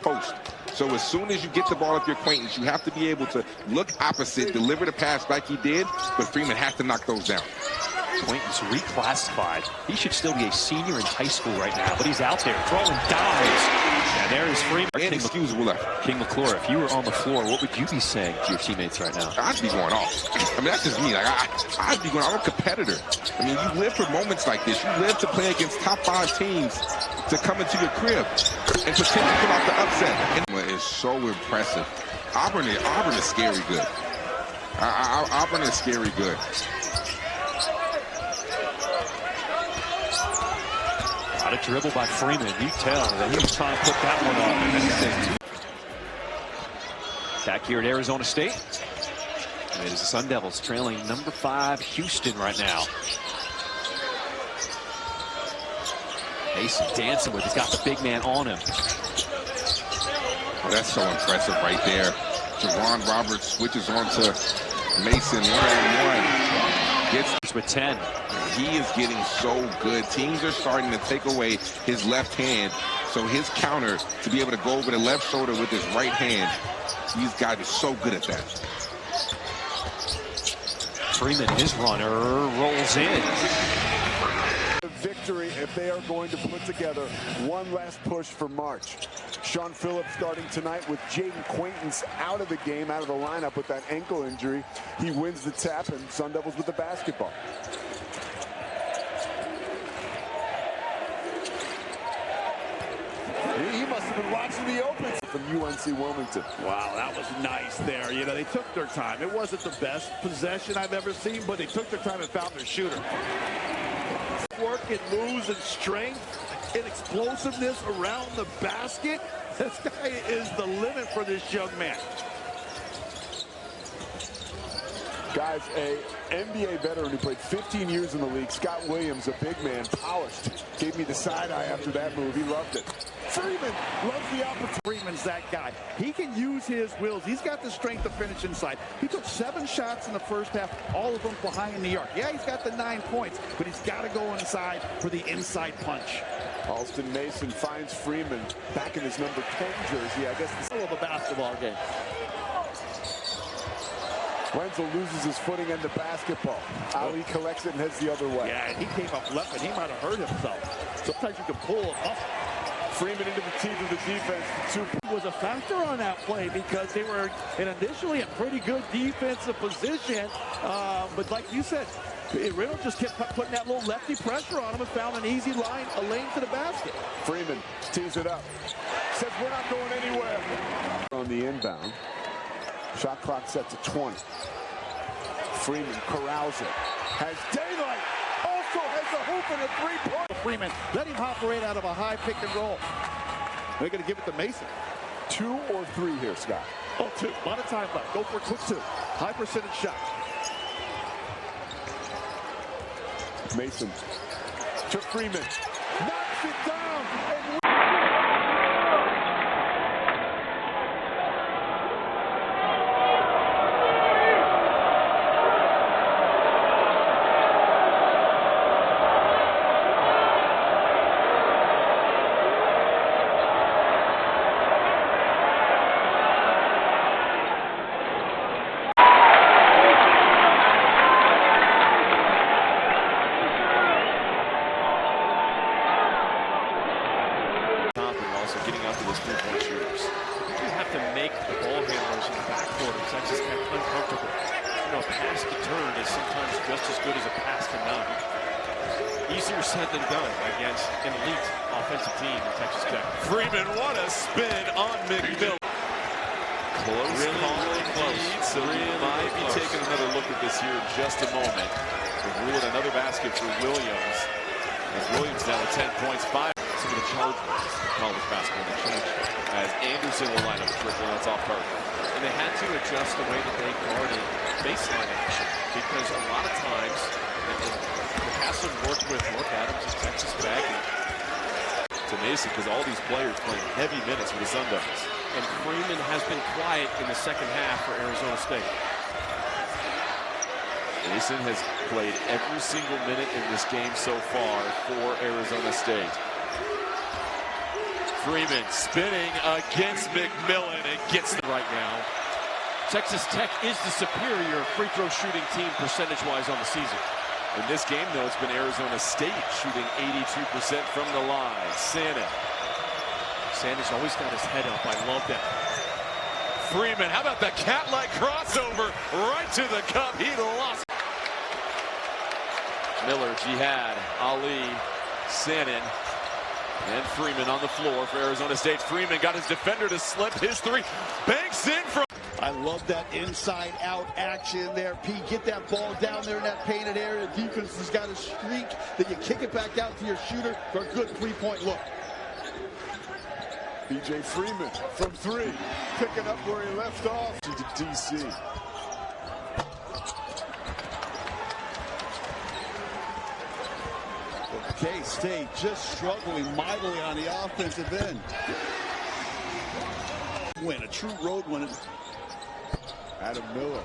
post. So as soon as you get the ball up your acquaintance, you have to be able to look opposite, deliver the pass like he did, but Freeman has to knock those down. Quaintance reclassified. He should still be a senior in high school right now, but he's out there throwing dimes. And there is Freeman. Inexcusable effort. King McClure, if you were on the floor, what would you be saying to your teammates right now? I'd be going off. I mean, that's just me. Like, I'd be going, I'm a competitor. I mean, you live for moments like this. You live to play against top 5 teams to come into your crib and potentially pull out the upset. And it's so impressive. Auburn is scary good. Auburn is scary good. Got a dribble by Freeman. You tell that he was trying to put that one up. Back here at Arizona State. And it is the Sun Devils trailing number 5 Houston right now. Mason dancing with, he's got the big man on him. Oh, that's so impressive right there. Javon Roberts switches on to Mason one-on-one. Gets with 10. He is getting so good. Teams are starting to take away his left hand. So his counter to be able to go over the left shoulder with his right hand, he's gotten so good at that. Freeman, his runner, rolls in. Victory if they are going to put together one last push for March. Sean Phillips starting tonight with Jaden Quaintance out of the game, out of the lineup with that ankle injury. He wins the tap, and Sun Devils with the basketball. He must have been watching the open from UNC Wilmington. Wow, that was nice there. You know, they took their time. It wasn't the best possession I've ever seen, but they took their time and found their shooter. Work and moves and strength and explosiveness around the basket. This guy is the limit for this young man. Guys, a NBA veteran who played 15 years in the league, Scott Williams, a big man, polished, gave me the side eye after that move. He loved it. Freeman loves the opportunity. Freeman's that guy. He can use his wheels. He's got the strength to finish inside. He took 7 shots in the first half, all of them behind the arc. Yeah, he's got the 9 points, but he's got to go inside for the inside punch. Alston Mason finds Freeman back in his number 10 jersey. I guess the Middle of a basketball game. Wenzel loses his footing in the basketball. Ali collects it and heads the other way. Yeah, and he came up left, and he might have hurt himself. Sometimes you can pull him up. Freeman into the teeth of the defense. Was a factor on that play because they were initially in pretty good defensive position. But like you said, Riddle just kept putting that little lefty pressure on him and found an easy line, a lane to the basket. Freeman tees it up. Says we're not going anywhere. On the inbound. Shot clock set to 20. Freeman corrals it. Has daylight. Also has a hoop and a 3-point. Freeman, let him operate out of a high pick and roll. They're going to give it to Mason. 2 or 3 here, Scott. Oh, 2. A lot of time left. Go for a quick 2. High percentage shot. Mason to Freeman. Knocks it down. And getting out to those 3-point shooters. You have to make the ball handlers in the backcourt of Texas Tech uncomfortable. You know, a pass to turn is sometimes just as good as a pass to none. Easier said than done against an elite offensive team in Texas Tech. Freeman, what a spin on McMillan. Close, really close. So we might be taking another look at this here in just a moment. We'll rule another basket for Williams. As Williams now with 10 points, 5. Some of the charge rules in college basketball that changed as Anderson will line up a triple, that's off target. And they had to adjust the way that they guarded baseline action because a lot of times the Hassan worked with Mark Adams and Texas Tech to Mason because all these players playing heavy minutes for the Sun Devils. And Freeman has been quiet in the second half for Arizona State. Mason has played every single minute in this game so far for Arizona State. Freeman spinning against McMillan and gets it right now. Texas Tech is the superior free throw shooting team percentage-wise on the season. In this game, though, it's been Arizona State shooting 82% from the line. Sanders always got his head up. I love that. Freeman, how about the cat-like crossover right to the cup? He lost. Miller, Jihad, Ali, Sanin, and Freeman on the floor for Arizona State. Freeman got his defender to slip his three. Banks in from. I love that inside-out action there. Pete, get that ball down there in that painted area. Defense has got a streak. Then you kick it back out to your shooter for a good three-point look. B.J. Freeman from three, picking up where he left off to D.C. K-State just struggling mightily on the offensive end. Win, a true road win. Adam Miller.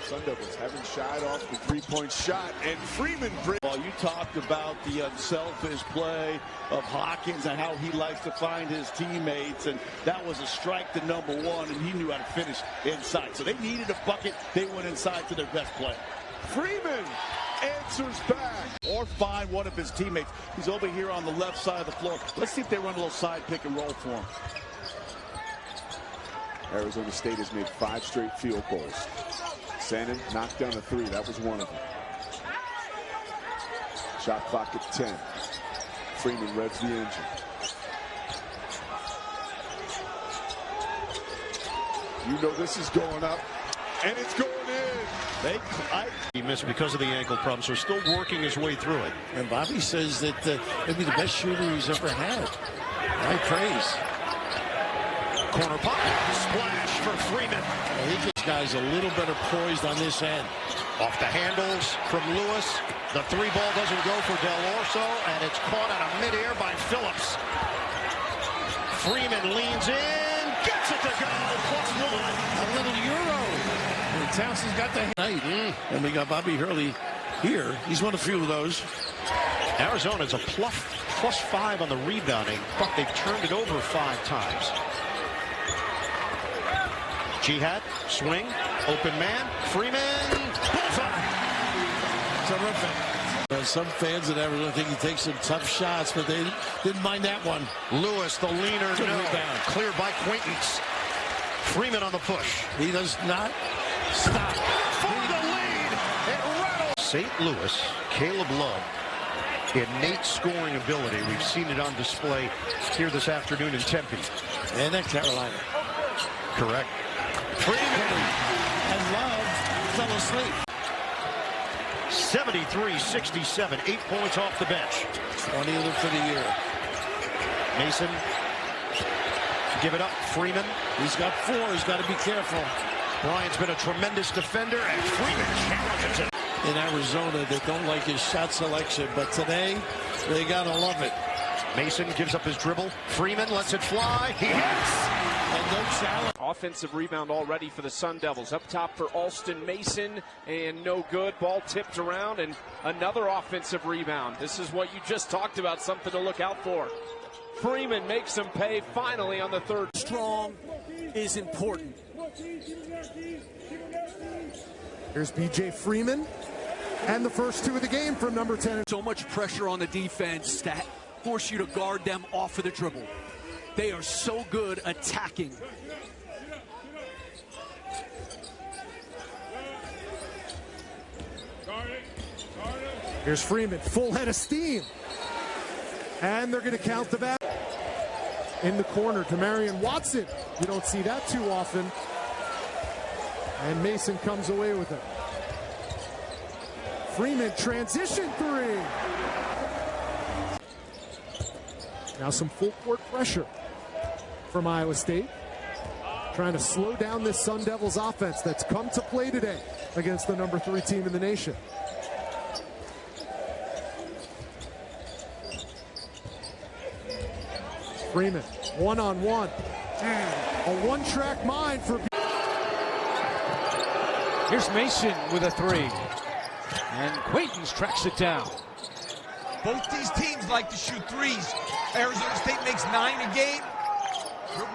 Sun Devils haven't shied off the three-point shot, and Freeman brings. Well, you talked about the unselfish play of Hawkins and how he likes to find his teammates, and that was a strike to number one, and he knew how to finish inside. So they needed a bucket. They went inside to their best play. Freeman answers back. Or find one of his teammates. He's over here on the left side of the floor. Let's see if they run a little side pick and roll for him. Arizona State has made 5 straight field goals. Sanin knocked down a 3. That was one of them. Shot clock at 10. Freeman revs the engine. You know this is going up, and it's going in. He missed because of the ankle problem, so still working his way through it. And Bobby says that maybe the best shooter he's ever had. High praise. Corner pop, splash for Freeman. I think this guy's a little better poised on this end. Off the handles from Lewis. The three ball doesn't go for Del Orso, and it's caught out of midair by Phillips. Freeman leans in, gets it to go, +1. A little Euro. And Townsend's got the night. And we got Bobby Hurley here. He's won a few of those. Arizona's a +5 on the rebounding, but they've turned it over 5 times. Jihad, swing, open man, Freeman, bullseye. Terrific. Some fans in Arizona think he takes some tough shots, but they didn't mind that one. Lewis, the leaner, Good rebound. Clear by Quaintance. Freeman on the push. He does not stop. For the lead, it rattles. St. Louis, Caleb Love, innate scoring ability. We've seen it on display here this afternoon in Tempe. And at Carolina. Correct. Freeman And Love fell asleep. 73-67, 8 points off the bench. 20 of them for the year. Mason, give it up. Freeman. He's got 4. He's got to be careful. Bryant's been a tremendous defender, and Freeman challenges him. In Arizona, they don't like his shot selection, but today, they got to love it. Mason gives up his dribble. Freeman lets it fly. He hits. And no challenge. Offensive rebound already for the Sun Devils. Up top for Alston Mason, and no good. Ball tipped around, and another offensive rebound. This is what you just talked about, something to look out for. Freeman makes him pay finally on the third. Strong is important. Here's B.J. Freeman, and the first 2 of the game from number 10. So much pressure on the defense to force you to guard them off of the dribble. They are so good attacking. Here's Freeman, full head of steam. And they're going to count the back. In the corner to Marion Watson. You don't see that too often. And Mason comes away with it. Freeman, transition 3. Now some full court pressure from Iowa State. Trying to slow down this Sun Devils offense that's come to play today against the number 3 team in the nation. Freeman, one-on-one. A one-track mind for... Here's Mason with a 3. And Quaintance tracks it down. Both these teams like to shoot threes. Arizona State makes 9 a game.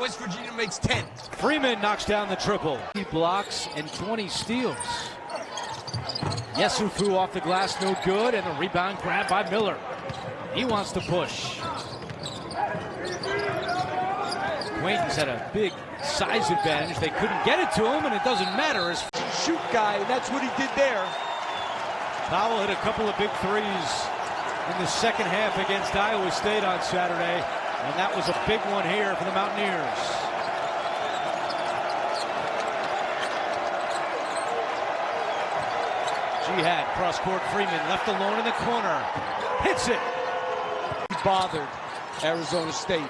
West Virginia makes 10. Freeman knocks down the triple. He blocks and 20 steals. Yesufu off the glass, no good, and the rebound grabbed by Miller. He wants to push. Quaintance had a big size advantage. They couldn't get it to him, and it doesn't matter. As shoot guy, and that's what he did there. Powell hit a couple of big threes in the second half against Iowa State on Saturday, and that was a big one here for the Mountaineers. Jihad, cross-court Freeman, left alone in the corner. Hits it. Bothered Arizona State.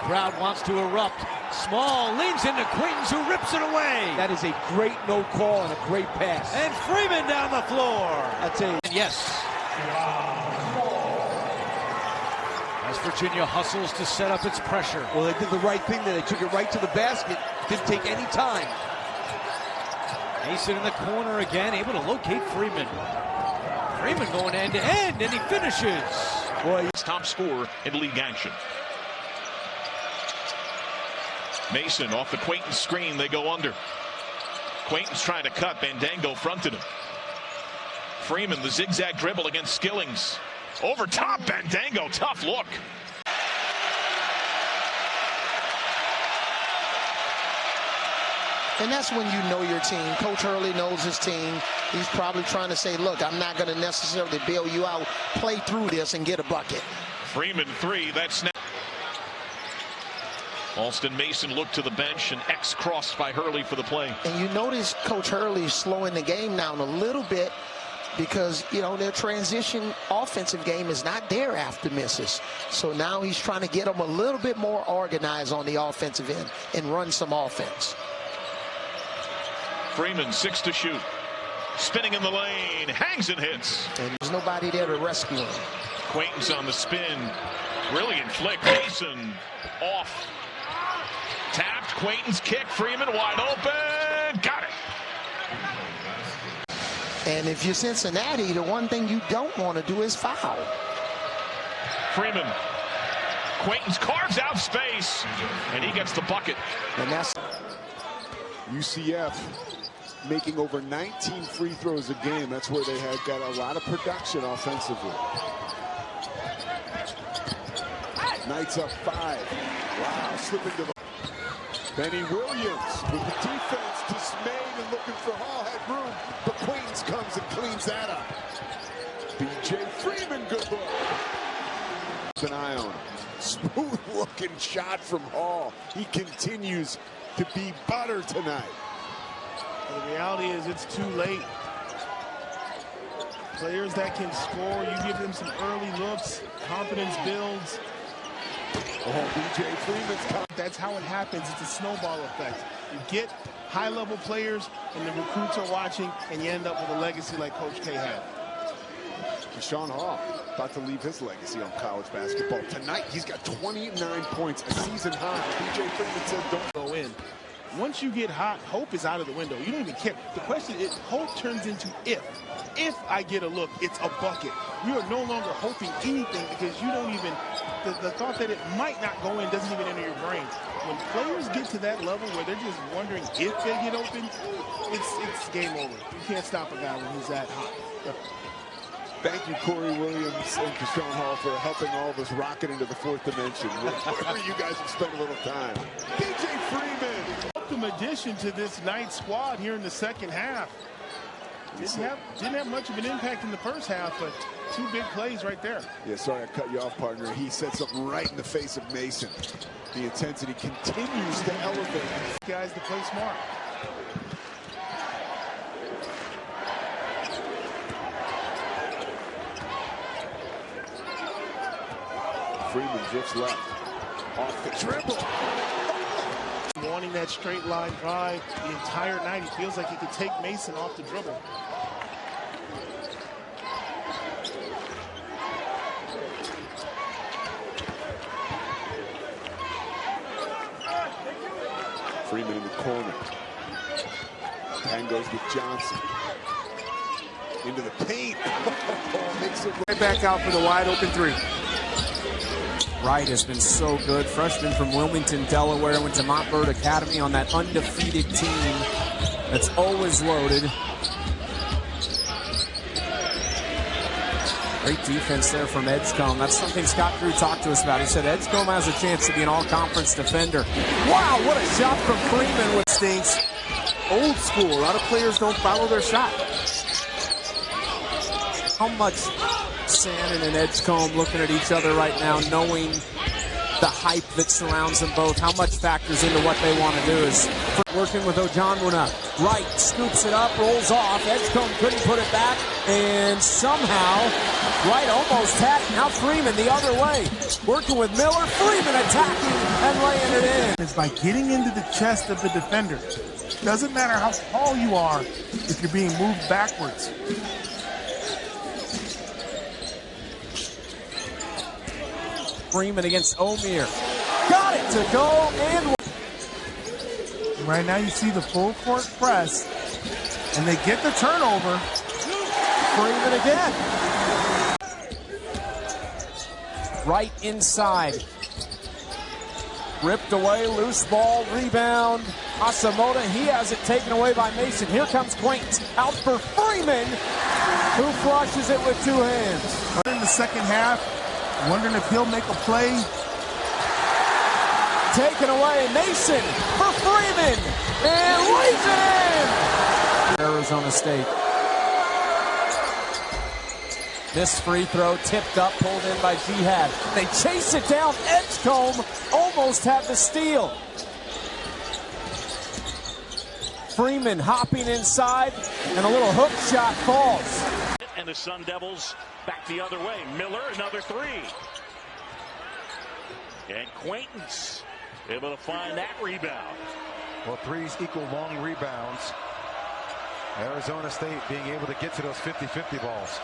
Crowd wants to erupt. Small leans into Quaintance, who rips it away. That is a great no call and a great pass. And Freeman down the floor. That's a yes. As Virginia hustles to set up its pressure. Well, they did the right thing there. They took it right to the basket. Didn't take any time. Mason in the corner again, able to locate Freeman. Freeman going end to end, and he finishes. Boy, he's top scorer in league action. Mason off the Quaintance screen, they go under. Quaintance trying to cut, Bandango fronted him. Freeman, the zigzag dribble against Skillings. Over top, Bandango, tough look. And that's when you know your team. Coach Hurley knows his team. He's probably trying to say, look, I'm not going to necessarily bail you out. Play through this and get a bucket. Freeman 3, that's now. Alston Mason looked to the bench, and X crossed by Hurley for the play. And you notice Coach Hurley slowing the game down a little bit because, you know, their transition offensive game is not there after misses. So now he's trying to get them a little bit more organized on the offensive end and run some offense. Freeman, 6 to shoot. Spinning in the lane, hangs and hits. And there's nobody there to rescue him. Quaintance on the spin. Brilliant flick. Mason off. Tapped. Quaintance kick. Freeman wide open. Got it. And if you're Cincinnati, the one thing you don't want to do is foul. Freeman. Quaintance carves out space, and he gets the bucket. And that's UCF making over 19 free throws a game. That's where they had got a lot of production offensively. Knights up 5. Wow, slipping to the Benny Williams with the defense dismayed and looking for Hall, had room, but Quaintance comes and cleans that up. BJ Freeman, good look. An eye on him. Smooth looking shot from Hall. He continues to be butter tonight. Well, the reality is it's too late. Players that can score, you give them some early looks, confidence builds. Oh, BJ Freeman's. That's how it happens. It's a snowball effect. You get high-level players, and the recruits are watching, and you end up with a legacy like Coach K had. Sean Hall about to leave his legacy on college basketball. Tonight, he's got 29 points, a season high. BJ Freeman said don't go in. Once you get hot, hope is out of the window. You don't even care. The question is, hope turns into if. If I get a look, it's a bucket. You are no longer hoping anything because you don't even, the thought that it might not go in doesn't even enter your brain. When players get to that level where they're just wondering if they get open, it's game over. You can't stop a guy when he's that hot. Thank you, Corey Williams and Sean Hall, for helping all of us rocket into the 4th dimension. Wherever you guys have spent a little time. BJ Freeman. Welcome addition to this Knights squad here in the second half. Didn't have much of an impact in the first half, but 2 big plays right there. Yeah, sorry I cut you off, partner. He said something right in the face of Mason. The intensity continues to elevate. Guys to play smart. Freeman drifts left. Off the dribble. Wanting that straight line drive the entire night. He feels like he could take Mason off the dribble. Freeman in the corner. Pan goes with Johnson. into the paint. Makes it right back out for the wide open three. Wright has been so good. Freshman from Wilmington, Delaware, went to Montverde Academy on that undefeated team that's always loaded. Great defense there from Edgecombe. That's something Scott Drew talked to us about. He said Edgecombe has a chance to be an all-conference defender. Wow, what a shot from Freeman with stinks. Old school. A lot of players don't follow their shot. How much Sandin and Edgecombe looking at each other right now, knowing the hype that surrounds them both, how much factors into what they want to do is working with Ojonwuna. Wright scoops it up, rolls off. Edgecombe couldn't put it back, and somehow Wright almost had it. Now Freeman the other way, working with Miller. Freeman attacking and laying it in. It's by getting into the chest of the defender. Doesn't matter how tall you are if you're being moved backwards. Freeman against O'Meara. Got it to go, and right now you see the full court press, and they get the turnover. Freeman again. Right inside. Ripped away, loose ball, rebound. Asamoah, he has it taken away by Mason. Here comes Quaint, out for Freeman, who flushes it with two hands. In the second half, wondering if he'll make a play. Taken away, Mason for Freeman, and lays it in! Arizona State. This free throw tipped up, pulled in by Jihad. They chase it down. Edgecombe almost had the steal. Freeman hopping inside, and a little hook shot falls. And the Sun Devils back the other way. Miller, another three. And Quaintance able to find that rebound. Well, threes equal long rebounds. Arizona State being able to get to those 50-50 balls.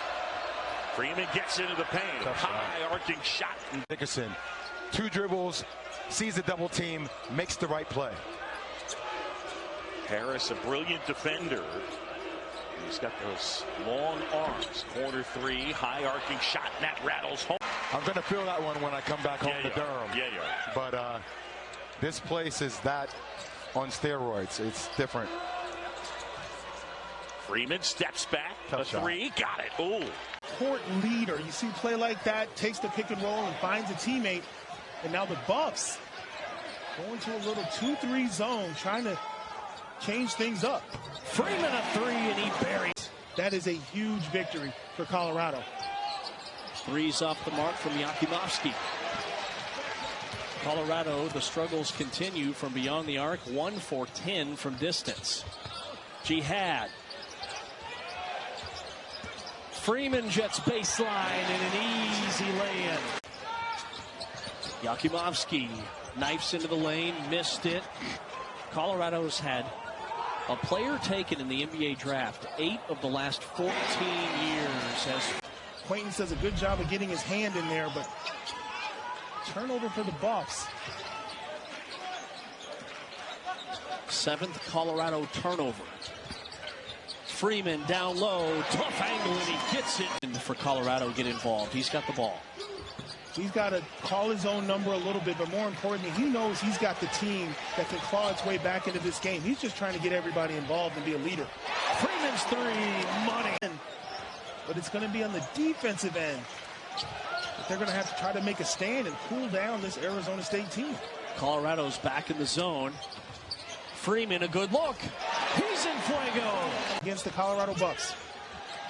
Freeman gets into the paint. High arcing shot. Dickerson, two dribbles, sees the double team, makes the right play. Harris, a brilliant defender. He's got those long arms. Corner three, high arcing shot, and that rattles home. I'm going to feel that one when I come back home to Durham. Yeah, yeah. But this place is that on steroids. It's different. Freeman steps back. Tough a three, shot. got it. Ooh. Court leader. You see play like that, takes the pick and roll and finds a teammate. And now the Buffs going to a little 2-3 zone, trying to change things up. Freeman a three, and he buries. That is a huge victory for Colorado. Threes off the mark from Yakimovsky. Colorado, the struggles continue from beyond the arc. 1 for 10 from distance. Jihad. Freeman jets baseline and an easy lay-in. Yakimovsky knifes into the lane, missed it. Colorado's had a player taken in the NBA draft 8 of the last 14 years. Quaintance does a good job of getting his hand in there, but turnover for the Buffs. 7th Colorado turnover. Freeman down low, tough angle, and he gets it. And for Colorado, get involved. He's got the ball. He's got to call his own number a little bit, but more importantly, he knows he's got the team that can claw its way back into this game. He's just trying to get everybody involved and be a leader. Freeman's three, money. But it's going to be on the defensive end. They're going to have to try to make a stand and cool down this Arizona State team. Colorado's back in the zone. Freeman, a good look. He's in fuego. Against the Colorado Bucks.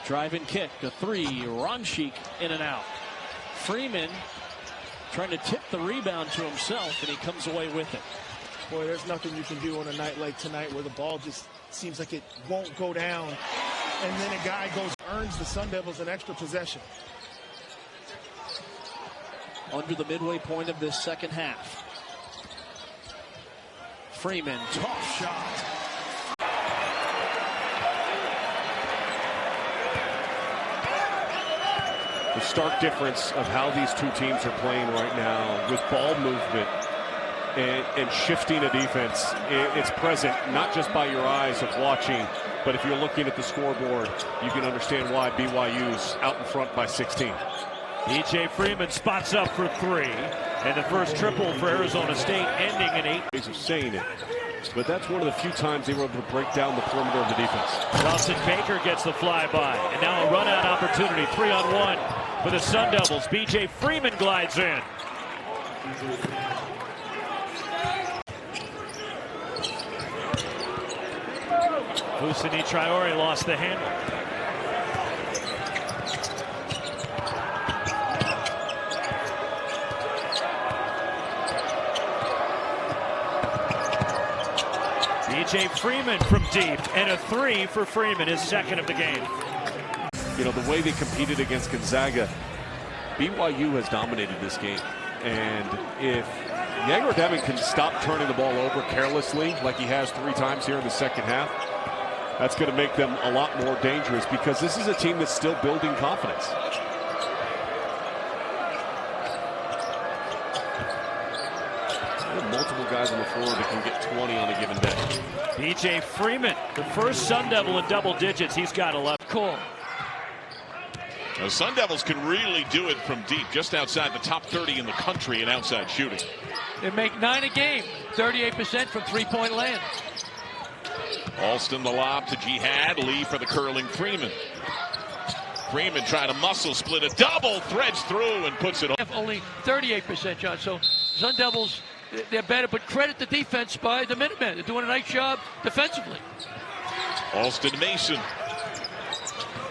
Drive and kick, a three. Ronchik in and out. Freeman trying to tip the rebound to himself, and he comes away with it. Boy, there's nothing you can do on a night like tonight where the ball just seems like it won't go down. And then a guy earns the Sun Devils an extra possession. Under the midway point of this second half. Freeman, tough shot. The stark difference of how these two teams are playing right now with ball movement and shifting a defense. It's present not just by your eyes of watching, But if you're looking at the scoreboard, you can understand why BYU's out in front by 16. B.J. Freeman spots up for three. And the first triple for Arizona State ending in 8. Ways of saying it. But that's one of the few times they were able to break down the perimeter of the defense. Dawson Baker gets the flyby. And now a run-out opportunity. 3-on-1 for the Sun Devils. B.J. Freeman glides in. Husseini Traore lost the handle. B.J. Freeman from deep, and a three for Freeman, his second of the game. You know, the way they competed against Gonzaga, BYU has dominated this game. And if Yangor Devin can stop turning the ball over carelessly like he has 3 times here in the second half, that's going to make them a lot more dangerous, because this is a team that's still building confidence. There are multiple guys on the floor that can get 20 on a given day. B.J. Freeman, the first Sun Devil in double digits. He's got 11. Cool. The Sun Devils can really do it from deep, just outside the top 30 in the country in outside shooting. They make 9 a game, 38% from three-point land. Alston the lob to Jihad. Lee for the curling Freeman. Freeman trying to muscle split a double, threads through and puts it on. Only 38%, John. So Sun Devils, they're better, but credit the defense by the Minutemen. They're doing a nice job defensively. Alston Mason.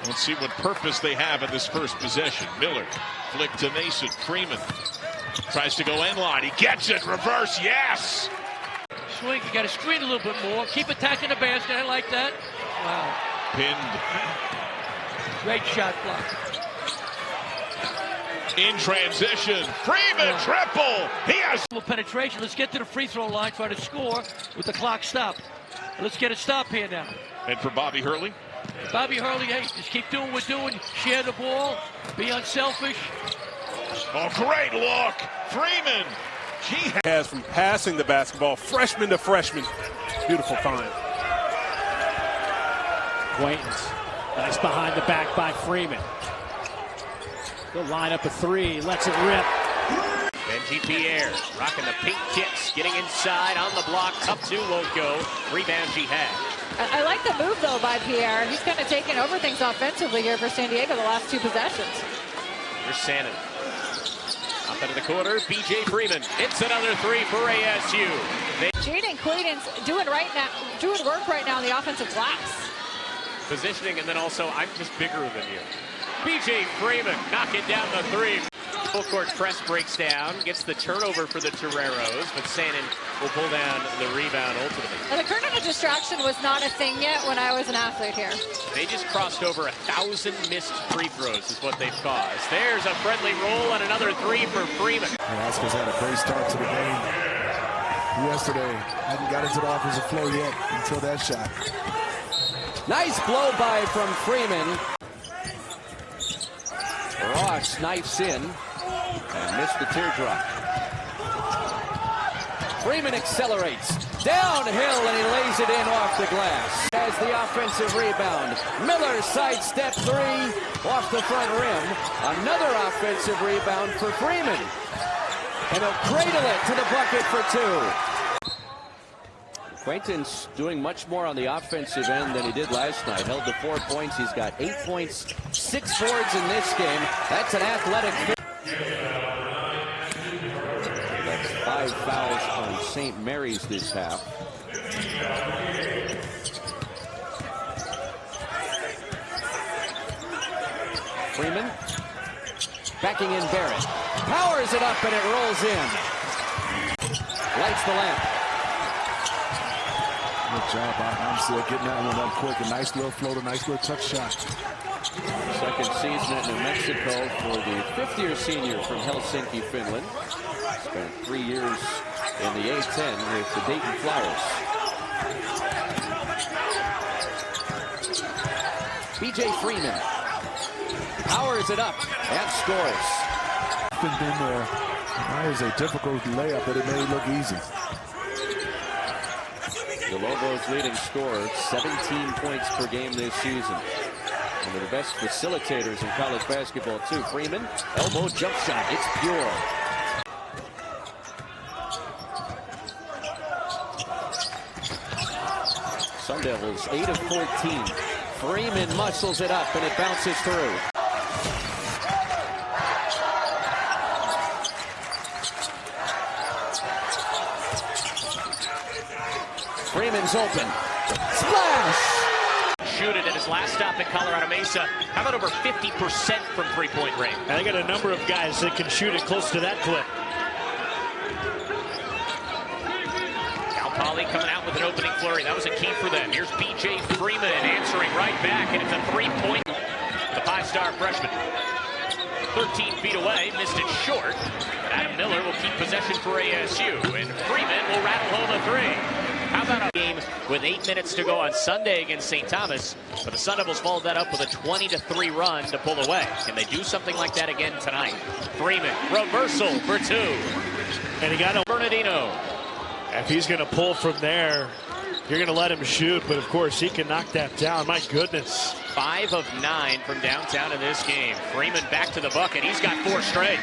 Let's see what purpose they have in this first possession. Miller flick to Mason. Freeman tries to go end line. He gets it. Reverse. Yes. Swing. You got to screen a little bit more. Keep attacking the basket. I like that. Wow. Pinned. Great shot block. In transition. Freeman triple. He has penetration. Let's get to the free throw line. Try to score with the clock stopped. Let's get a stop here now. And for Bobby Hurley. Bobby Hurley, hey, just keep doing what we're doing. Share the ball. Be unselfish. Oh, great look. Freeman. He has from passing the basketball, freshman to freshman. Beautiful find. Quaintance. Nice behind the back by Freeman. He'll line up a three. Lets it rip. Benji Pierre rocking the pink kicks. Getting inside on the block. Up two won't go. Rebound Jihad. I like the move, though, by Pierre. He's kind of taken over things offensively here for San Diego the last 2 possessions. Here's Sannon. Up into the corner, B.J. Freeman. It's another three for ASU. Jaden Clayton's doing work right now on the offensive glass. Positioning, and then also, I'm just bigger than you. B.J. Freeman knocking down the three. Full court press breaks down, gets the turnover for the Toreros, but Sannon will pull down the rebound ultimately. And the current of distraction was not a thing yet when I was an athlete here. They just crossed over 1,000 missed free throws is what they've caused. There's a friendly roll and another three for Freeman. Oscar's had a great start to the game yesterday. Hadn't got into the offensive flow yet until that shot. Nice blow by from Freeman. Ross knifes in and missed the teardrop. Freeman accelerates downhill and he lays it in off the glass. Has the offensive rebound. Miller sidestep three off the front rim. Another offensive rebound for Freeman. And he'll cradle it to the bucket for 2. Quaintance doing much more on the offensive end than he did last night. Held to 4 points. He's got 8 points, 6 boards in this game. That's an athletic. That's 5 fouls on St. Mary's this half. Freeman backing in Barrett. Powers it up and it rolls in. Lights the lamp. Good job by Hamsel getting that one up quick. A nice little floater, nice little touch shot. Second season at New Mexico for the 5th-year senior from Helsinki, Finland. Spent 3 years in the A-10 with the Dayton Flyers. B.J. Freeman powers it up and scores. Been there. That was a difficult layup, but it made it look easy. The Lobos' leading scorer, 17 points per game this season. One of the best facilitators in college basketball, too. Freeman, elbow jump shot. It's pure. Sun Devils, 8 of 14. Freeman muscles it up, and it bounces through. Freeman's open. Splash! Shoot it at his last stop in Colorado Mesa. How about over 50% from three-point range? And they got a number of guys that can shoot it close to that clip. Cal Poly coming out with an opening flurry. That was a key for them. Here's B.J. Freeman answering right back, and it's a three-point. The five-star freshman. 13 feet away, missed it short. Adam Miller will keep possession for ASU, and Freeman will rattle home a three. How about a game with 8 minutes to go on Sunday against St. Thomas, but the Sun Devils followed that up with a 20-3 run to pull away. Can they do something like that again tonight? Freeman, reversal for two. And he got a Bernardino. If he's going to pull from there, you're going to let him shoot, but of course he can knock that down. My goodness. 5 of 9 from downtown in this game. Freeman back to the bucket. He's got 4 straight.